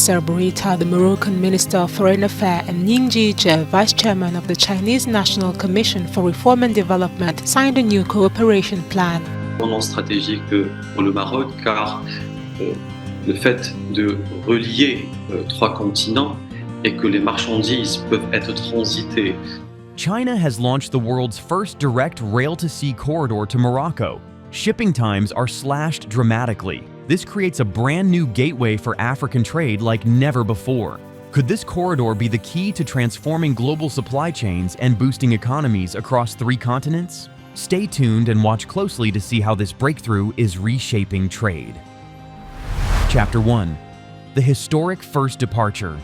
Nasser Bourita, the Moroccan Minister of Foreign Affairs, and Ning Jie, Vice Chairman of the Chinese National Commission for Reform and Development, signed a new cooperation plan. Vraiment stratégique pour le Maroc car le fait de relier trois continents et que les marchandises peuvent être transitées. China has launched the world's first direct rail-to-sea corridor to Morocco. Shipping times are slashed dramatically. This creates a brand new gateway for African trade like never before. Could this corridor be the key to transforming global supply chains and boosting economies across 3 continents? Stay tuned and watch closely to see how this breakthrough is reshaping trade. Chapter 1. The historic first departure.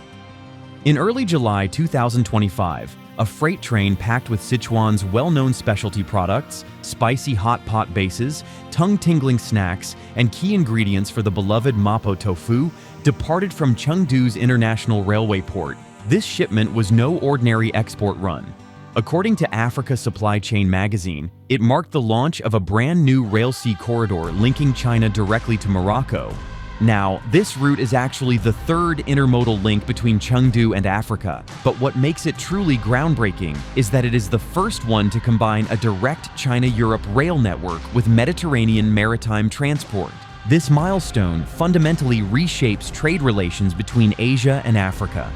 In early July 2025, a freight train packed with Sichuan's well-known specialty products, spicy hot pot bases, tongue-tingling snacks, and key ingredients for the beloved mapo tofu departed from Chengdu's International Railway Port. This shipment was no ordinary export run. According to Africa Supply Chain magazine, it marked the launch of a brand new rail-sea corridor linking China directly to Morocco. Now, this route is actually the 3rd intermodal link between Chengdu and Africa, but what makes it truly groundbreaking is that it is the first one to combine a direct China-Europe rail network with Mediterranean maritime transport. This milestone fundamentally reshapes trade relations between Asia and Africa.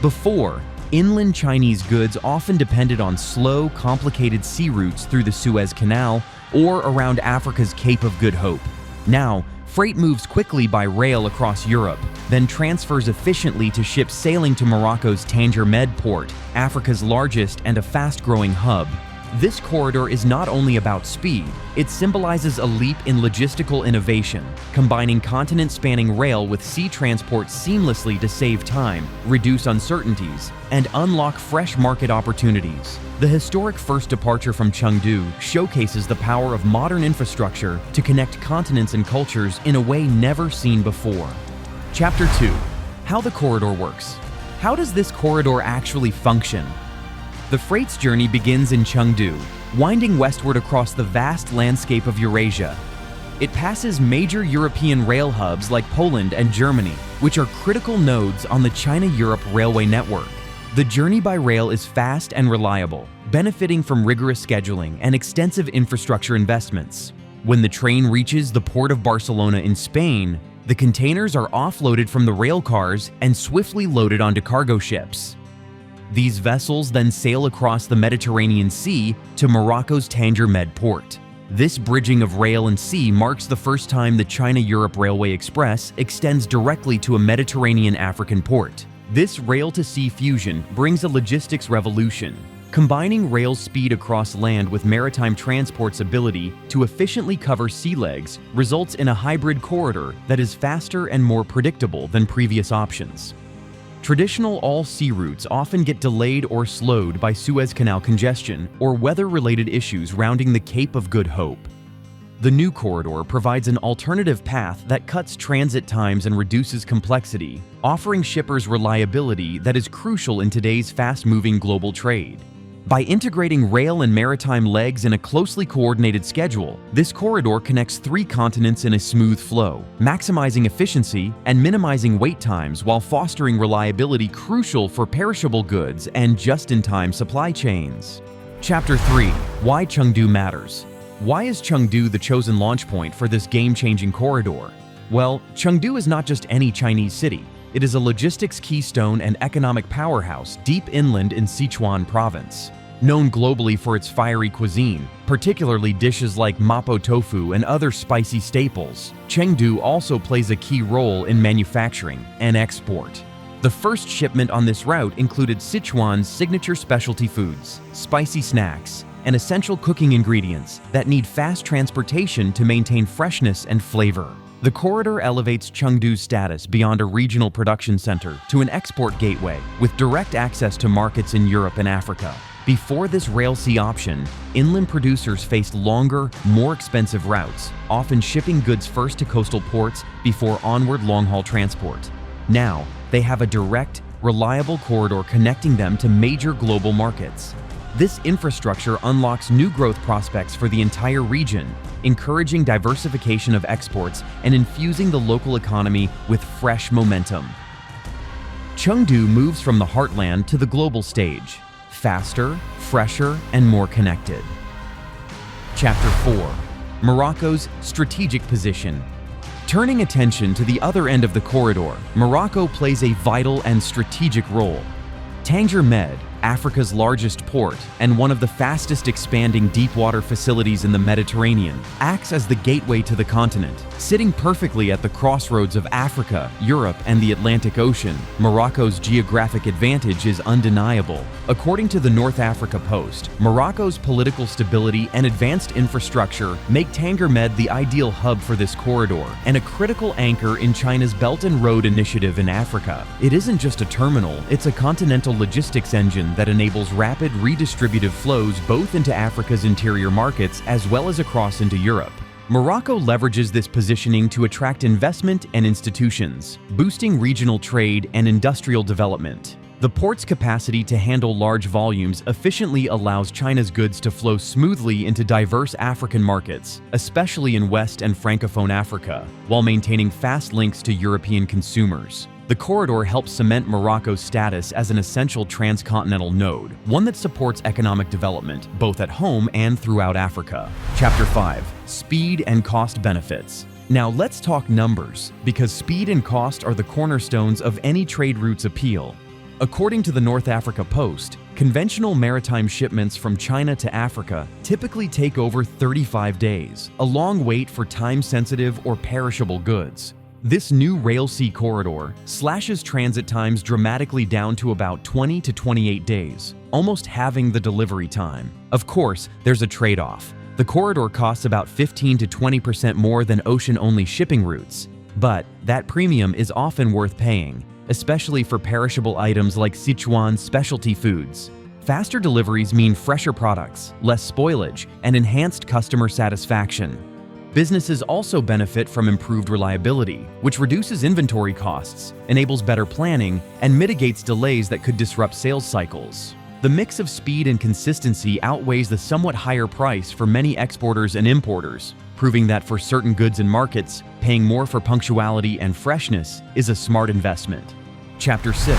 Before, inland Chinese goods often depended on slow, complicated sea routes through the Suez Canal or around Africa's Cape of Good Hope. Now, freight moves quickly by rail across Europe, then transfers efficiently to ships sailing to Morocco's Tanger Med Port, Africa's largest and a fast-growing hub. This corridor is not only about speed, it symbolizes a leap in logistical innovation, combining continent-spanning rail with sea transport seamlessly to save time, reduce uncertainties, and unlock fresh market opportunities. The historic first departure from Chengdu showcases the power of modern infrastructure to connect continents and cultures in a way never seen before. Chapter 2. How the corridor works. How does this corridor actually function? The freight's journey begins in Chengdu, winding westward across the vast landscape of Eurasia. It passes major European rail hubs like Poland and Germany, which are critical nodes on the China-Europe railway network. The journey by rail is fast and reliable, benefiting from rigorous scheduling and extensive infrastructure investments. When the train reaches the port of Barcelona in Spain, the containers are offloaded from the rail cars and swiftly loaded onto cargo ships. These vessels then sail across the Mediterranean Sea to Morocco's Tanger Med Port. This bridging of rail and sea marks the first time the China-Europe Railway Express extends directly to a Mediterranean African port. This rail-to-sea fusion brings a logistics revolution. Combining rail speed across land with maritime transport's ability to efficiently cover sea legs results in a hybrid corridor that is faster and more predictable than previous options. Traditional all-sea routes often get delayed or slowed by Suez Canal congestion or weather-related issues rounding the Cape of Good Hope. The new corridor provides an alternative path that cuts transit times and reduces complexity, offering shippers reliability that is crucial in today's fast-moving global trade. By integrating rail and maritime legs in a closely coordinated schedule, this corridor connects 3 continents in a smooth flow, maximizing efficiency and minimizing wait times while fostering reliability crucial for perishable goods and just-in-time supply chains. Chapter 3. Why Chengdu Matters. Why is Chengdu the chosen launch point for this game-changing corridor? Well, Chengdu is not just any Chinese city. It is a logistics keystone and economic powerhouse deep inland in Sichuan province. Known globally for its fiery cuisine, particularly dishes like mapo tofu and other spicy staples, Chengdu also plays a key role in manufacturing and export. The first shipment on this route included Sichuan's signature specialty foods, spicy snacks, and essential cooking ingredients that need fast transportation to maintain freshness and flavor. The corridor elevates Chengdu's status beyond a regional production center to an export gateway with direct access to markets in Europe and Africa. Before this rail-sea option, inland producers faced longer, more expensive routes, often shipping goods first to coastal ports before onward long-haul transport. Now, they have a direct, reliable corridor connecting them to major global markets. This infrastructure unlocks new growth prospects for the entire region, encouraging diversification of exports and infusing the local economy with fresh momentum. Chengdu moves from the heartland to the global stage, faster, fresher, and more connected. Chapter 4. Morocco's strategic position. Turning attention to the other end of the corridor, Morocco plays a vital and strategic role. Tanger Med, Africa's largest port and one of the fastest expanding deepwater facilities in the Mediterranean, acts as the gateway to the continent. Sitting perfectly at the crossroads of Africa, Europe, and the Atlantic Ocean, Morocco's geographic advantage is undeniable. According to the North Africa Post, Morocco's political stability and advanced infrastructure make Tanger Med the ideal hub for this corridor and a critical anchor in China's Belt and Road Initiative in Africa. It isn't just a terminal, it's a continental logistics engine that enables rapid redistributive flows both into Africa's interior markets as well as across into Europe. Morocco leverages this positioning to attract investment and institutions, boosting regional trade and industrial development. The port's capacity to handle large volumes efficiently allows China's goods to flow smoothly into diverse African markets, especially in West and Francophone Africa, while maintaining fast links to European consumers. The corridor helps cement Morocco's status as an essential transcontinental node, one that supports economic development both at home and throughout Africa. Chapter 5. Speed and cost benefits. Now let's talk numbers, because speed and cost are the cornerstones of any trade route's appeal. According to the North Africa Post, conventional maritime shipments from China to Africa typically take over 35 days, a long wait for time-sensitive or perishable goods. This new rail-sea corridor slashes transit times dramatically down to about 20 to 28 days, almost halving the delivery time. Of course, there's a trade-off. The corridor costs about 15 to 20% more than ocean-only shipping routes, but that premium is often worth paying, especially for perishable items like Sichuan specialty foods. Faster deliveries mean fresher products, less spoilage, and enhanced customer satisfaction. Businesses also benefit from improved reliability, which reduces inventory costs, enables better planning, and mitigates delays that could disrupt sales cycles. The mix of speed and consistency outweighs the somewhat higher price for many exporters and importers, proving that for certain goods and markets, paying more for punctuality and freshness is a smart investment. Chapter 6.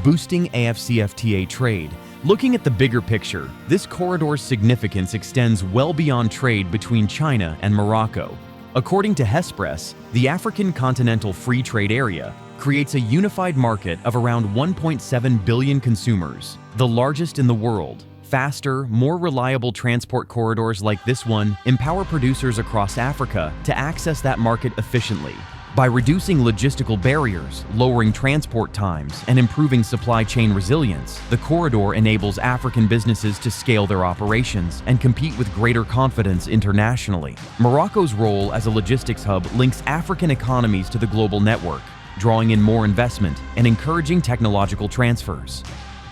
Boosting AfCFTA trade. Looking at the bigger picture, this corridor's significance extends well beyond trade between China and Morocco. According to Hespress, the African Continental Free Trade Area creates a unified market of around 1.7 billion consumers, the largest in the world. Faster, more reliable transport corridors like this one empower producers across Africa to access that market efficiently. By reducing logistical barriers, lowering transport times, and improving supply chain resilience, the corridor enables African businesses to scale their operations and compete with greater confidence internationally. Morocco's role as a logistics hub links African economies to the global network, drawing in more investment and encouraging technological transfers.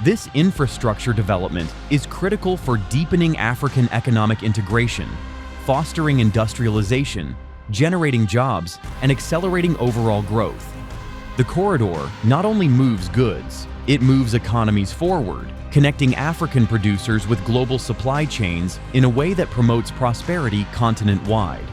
This infrastructure development is critical for deepening African economic integration, fostering industrialization, generating jobs, and accelerating overall growth. The corridor not only moves goods, it moves economies forward, connecting African producers with global supply chains in a way that promotes prosperity continent-wide.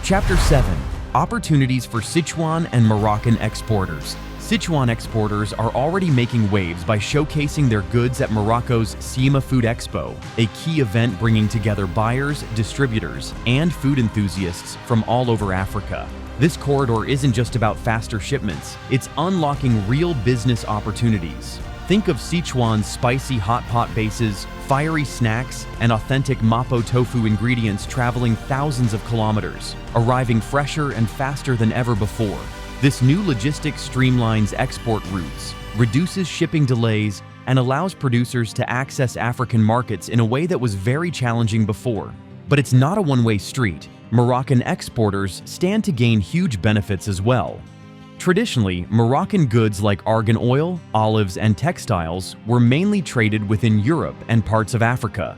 Chapter 7. Opportunities for Sichuan and Moroccan exporters. Sichuan exporters are already making waves by showcasing their goods at Morocco's SEMA Food Expo, a key event bringing together buyers, distributors, and food enthusiasts from all over Africa. This corridor isn't just about faster shipments, it's unlocking real business opportunities. Think of Sichuan's spicy hot pot bases, fiery snacks, and authentic mapo tofu ingredients traveling thousands of kilometers, arriving fresher and faster than ever before. This new logistics streamlines export routes, reduces shipping delays, and allows producers to access African markets in a way that was very challenging before. But it's not a one-way street. Moroccan exporters stand to gain huge benefits as well. Traditionally, Moroccan goods like argan oil, olives, and textiles were mainly traded within Europe and parts of Africa.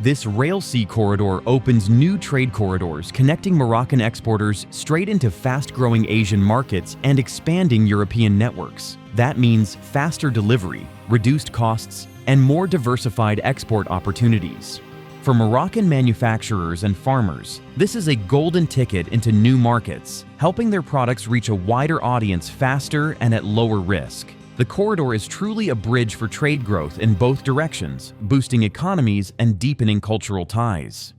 This rail-sea corridor opens new trade corridors connecting Moroccan exporters straight into fast-growing Asian markets and expanding European networks. That means faster delivery, reduced costs, and more diversified export opportunities. For Moroccan manufacturers and farmers, this is a golden ticket into new markets, helping their products reach a wider audience faster and at lower risk. The corridor is truly a bridge for trade growth in both directions, boosting economies and deepening cultural ties.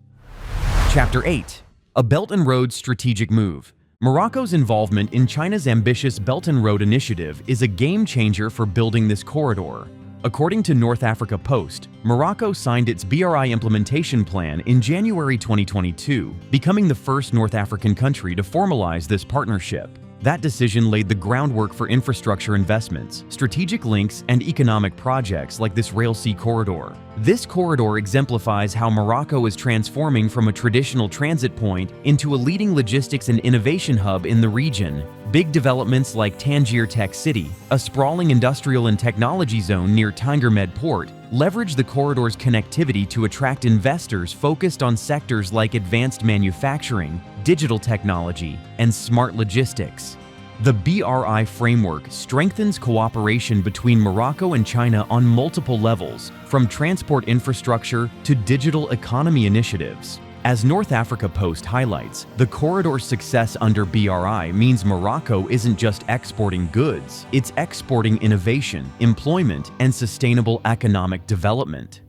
Chapter 8. A Belt and Road Strategic Move. Morocco's involvement in China's ambitious Belt and Road Initiative is a game-changer for building this corridor. According to North Africa Post, Morocco signed its BRI implementation plan in January 2022, becoming the first North African country to formalize this partnership. That decision laid the groundwork for infrastructure investments, strategic links, and economic projects like this Rail Sea corridor. This corridor exemplifies how Morocco is transforming from a traditional transit point into a leading logistics and innovation hub in the region. Big developments like Tangier Tech City, a sprawling industrial and technology zone near Tanger Med Port, leverage the corridor's connectivity to attract investors focused on sectors like advanced manufacturing, digital technology, and smart logistics. The BRI framework strengthens cooperation between Morocco and China on multiple levels, from transport infrastructure to digital economy initiatives. As North Africa Post highlights, the corridor's success under BRI means Morocco isn't just exporting goods, it's exporting innovation, employment, and sustainable economic development.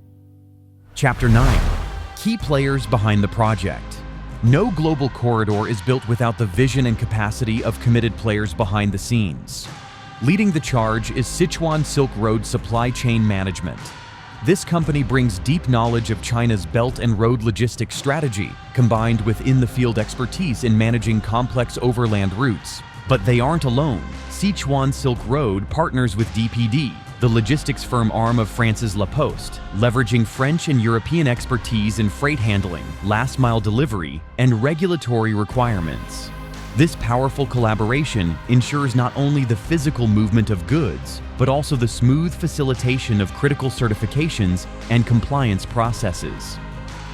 Chapter 9. Key players behind the project. No global corridor is built without the vision and capacity of committed players behind the scenes. Leading the charge is Sichuan Silk Road Supply Chain Management. This company brings deep knowledge of China's Belt and Road logistics strategy, combined with in-the-field expertise in managing complex overland routes. But they aren't alone. Sichuan Silk Road partners with DPD, the logistics firm arm of France's La Poste, leveraging French and European expertise in freight handling, last-mile delivery, and regulatory requirements. This powerful collaboration ensures not only the physical movement of goods, but also the smooth facilitation of critical certifications and compliance processes.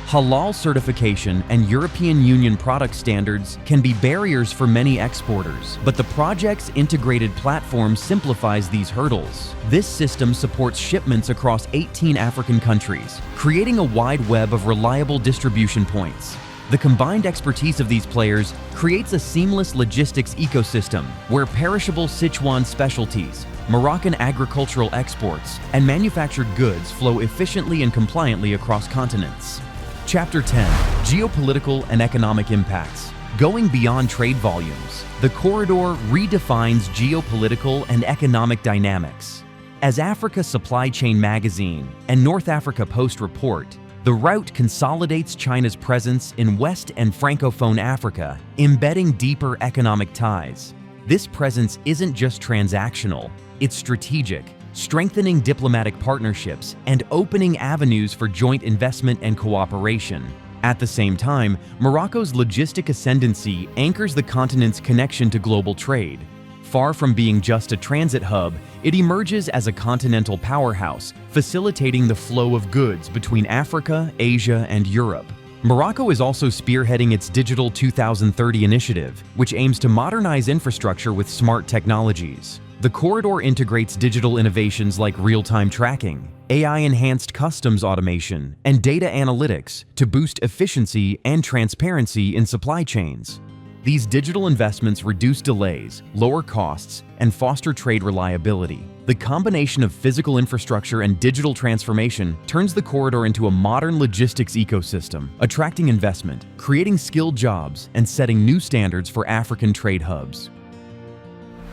Halal certification and European Union product standards can be barriers for many exporters, but the project's integrated platform simplifies these hurdles. This system supports shipments across 18 African countries, creating a wide web of reliable distribution points. The combined expertise of these players creates a seamless logistics ecosystem where perishable Sichuan specialties, Moroccan agricultural exports, and manufactured goods flow efficiently and compliantly across continents. Chapter 10. Geopolitical and Economic Impacts. Going beyond trade volumes, the corridor redefines geopolitical and economic dynamics. As Africa Supply Chain Magazine and North Africa Post report, the route consolidates China's presence in West and Francophone Africa, embedding deeper economic ties. This presence isn't just transactional, it's strategic, strengthening diplomatic partnerships and opening avenues for joint investment and cooperation. At the same time, Morocco's logistic ascendancy anchors the continent's connection to global trade. Far from being just a transit hub, it emerges as a continental powerhouse, facilitating the flow of goods between Africa, Asia, and Europe. Morocco is also spearheading its Digital 2030 initiative, which aims to modernize infrastructure with smart technologies. The corridor integrates digital innovations like real-time tracking, AI-enhanced customs automation, and data analytics to boost efficiency and transparency in supply chains. These digital investments reduce delays, lower costs, and foster trade reliability. The combination of physical infrastructure and digital transformation turns the corridor into a modern logistics ecosystem, attracting investment, creating skilled jobs, and setting new standards for African trade hubs.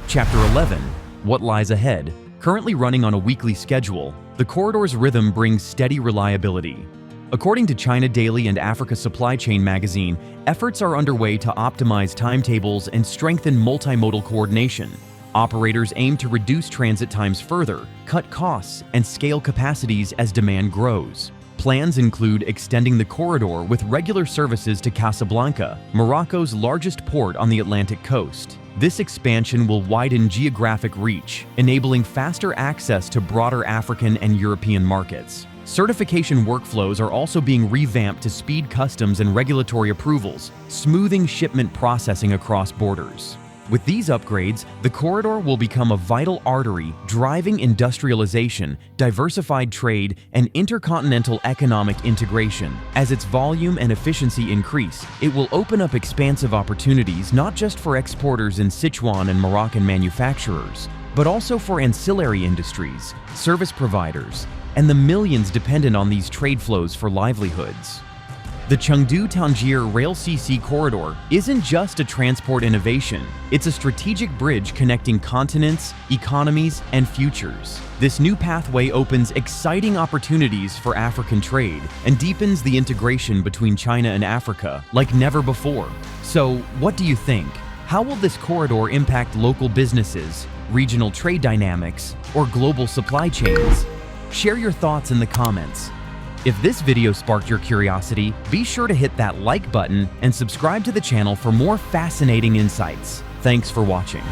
Chapter 11. What Lies Ahead. Currently running on a weekly schedule, the corridor's rhythm brings steady reliability. According to China Daily and Africa Supply Chain Magazine, efforts are underway to optimize timetables and strengthen multimodal coordination. Operators aim to reduce transit times further, cut costs, and scale capacities as demand grows. Plans include extending the corridor with regular services to Casablanca, Morocco's largest port on the Atlantic coast. This expansion will widen geographic reach, enabling faster access to broader African and European markets. Certification workflows are also being revamped to speed customs and regulatory approvals, smoothing shipment processing across borders. With these upgrades, the corridor will become a vital artery driving industrialization, diversified trade, and intercontinental economic integration. As its volume and efficiency increase, it will open up expansive opportunities not just for exporters in Sichuan and Moroccan manufacturers, but also for ancillary industries, service providers, and the millions dependent on these trade flows for livelihoods. The Chengdu-Tangier Rail CC corridor isn't just a transport innovation, it's a strategic bridge connecting continents, economies, and futures. This new pathway opens exciting opportunities for African trade and deepens the integration between China and Africa like never before. So, what do you think? How will this corridor impact local businesses, regional trade dynamics, or global supply chains? Share your thoughts in the comments. If this video sparked your curiosity, be sure to hit that like button and subscribe to the channel for more fascinating insights. Thanks for watching.